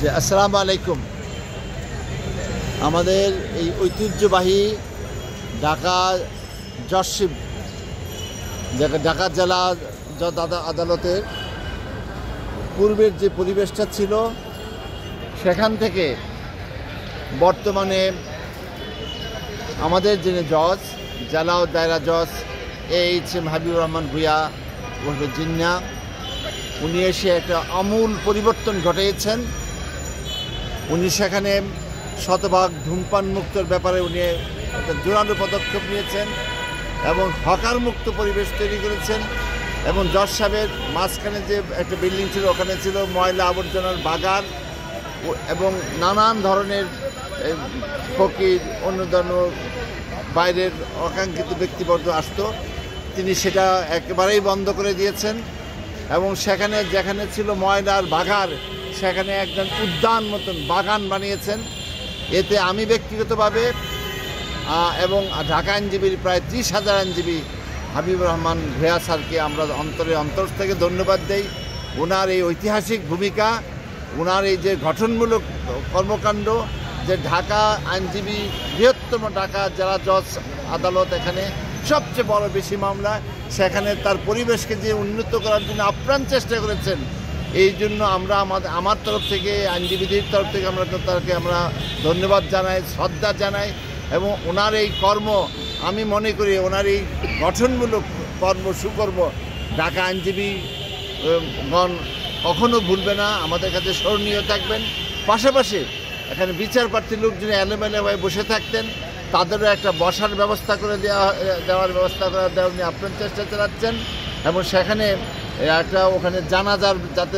যে আসসালামু আলাইকুম। আমাদের এই ঐতিহ্যবাহী ঢাকা জজশিপ ঢাকা জেলা আদালতের পূর্বের যে পরিবেশটা ছিল সেখান থেকে বর্তমানে আমাদের যিনি জজ জেলা ও দায়রা জজ এইচ এম হাবিবুর রহমান ভূঁইয়া ওরফে জিন্না, উনি এসে একটা আমূল পরিবর্তন ঘটিয়েছেন। উনি সেখানে শতভাগ ধূমপান মুক্তর ব্যাপারে উনি একটা জোরালো পদক্ষেপ নিয়েছেন এবং হকার মুক্ত পরিবেশ তৈরি করেছেন। এবং জজ সাহেবের মাঝখানে যে একটা বিল্ডিং ছিল ওখানে ছিল ময়লা আবর্জনার বাগান এবং নানান ধরনের ফকির অন্যান্য বাইরের অকাঙ্ক্ষিত ব্যক্তিবর্গ আসতো, তিনি সেটা একেবারেই বন্ধ করে দিয়েছেন এবং সেখানে যেখানে ছিল ময়লার বাগার সেখানে একজন উদ্যান মতন বাগান বানিয়েছেন। এতে আমি ব্যক্তিগতভাবে এবং ঢাকা আইনজীবীর প্রায় 30,000 আইনজীবী হাবিবুর রহমান ভূঁইয়া স্যারকে আমরা অন্তর থেকে ধন্যবাদ দেই। ওনার এই ঐতিহাসিক ভূমিকা, ওনার এই যে গঠনমূলক কর্মকাণ্ড, যে ঢাকা আইনজীবী বৃহত্তম ঢাকা জেলা জজ আদালত, এখানে সবচেয়ে বড় বেশি মামলা, সেখানে তার পরিবেশকে যে উন্নত করার জন্য আপ্রাণ চেষ্টা করেছেন। এই জন্য আমরা আমার তরফ থেকে, আইনজীবীদের তরফ থেকে তাকে আমরা ধন্যবাদ জানাই, শ্রদ্ধা জানাই। এবং ওনার এই কর্ম, আমি মনে করি ওনার এই গঠনমূলক সুকর্ম ঢাকা আইনজীবীগণ কখনো ভুলবে না, আমাদের কাছে স্মরণীয় থাকবেন। পাশাপাশি এখানে বিচার প্রার্থীর লোকজন এলোমেলো হয়ে বসে থাকতেন, তাদেরও একটা বসার ব্যবস্থা করে দেওয়ার ব্যবস্থা করে দেওয়ার নিয়ে আপ্রাণ চেষ্টা চালাচ্ছেন। এবং সেখানে একটা ওখানে জানাজার যাতে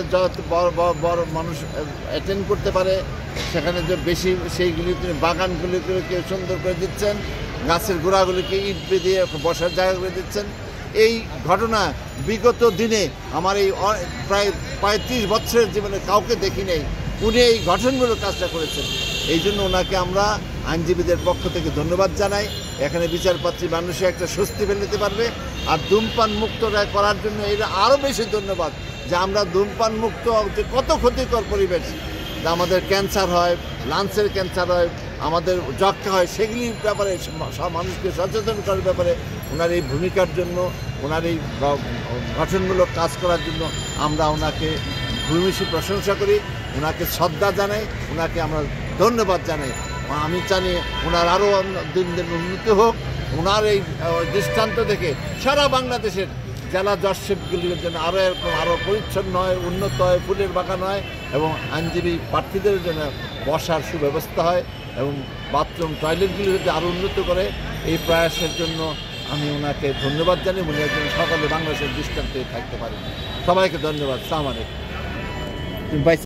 বড় মানুষ অ্যাটেন্ড করতে পারে, সেখানে যে বেশি সেইগুলি বাগানগুলিকে সুন্দর করে দিচ্ছেন, গাছের গোড়াগুলিকে ইট বেঁধে বসার জায়গা করে দিচ্ছেন। এই ঘটনা বিগত দিনে আমার এই প্রায় 35 বছরের জীবনে কাউকে দেখি নেই। উনি এই গঠনমূলক কাজটা করেছেন, এই জন্য ওনাকে আমরা আইনজীবীদের পক্ষ থেকে ধন্যবাদ জানাই। এখানে বিচারপ্রার্থী মানুষে একটা স্বস্তি ফেলে নিতে পারবে। আর ধূমপান মুক্ত করার জন্য এটা আরও বেশি ধন্যবাদ যে আমরা ধূমপান মুক্ত যে কত ক্ষতিকর পরিবেশ, আমাদের ক্যান্সার হয়, লাংসের ক্যান্সার হয়, আমাদের যক্ষা হয়, সেগুলির ব্যাপারে সব মানুষকে সচেতন করার ব্যাপারে ওনার এই ভূমিকার জন্য, ওনার এই গঠনমূলক কাজ করার জন্য আমরা ওনাকে ভূমিষ্ঠ প্রশংসা করি, ওনাকে শ্রদ্ধা জানাই, ওনাকে আমরা ধন্যবাদ জানাই। আমি জানি ওনার আরও দিন দিন উন্নতি হোক। ওনার এই দৃষ্টান্ত দেখে সারা বাংলাদেশের জেলা জজশিপগুলির জন্য আরও এরকম আরও পরিচ্ছন্ন হয়, উন্নত হয়, ফুলের বাগান হয় এবং আইনজীবী প্রার্থীদের জন্য বসার সুব্যবস্থা হয় এবং বাথরুম টয়লেটগুলি যদি আরও উন্নত করে, এই প্রয়াসের জন্য আমি ওনাকে ধন্যবাদ জানাই। উনি একজন সকলে বাংলাদেশের দৃষ্টান্তে থাকতে পারেন। সবাইকে ধন্যবাদ। আসসালামু আলাইকুম।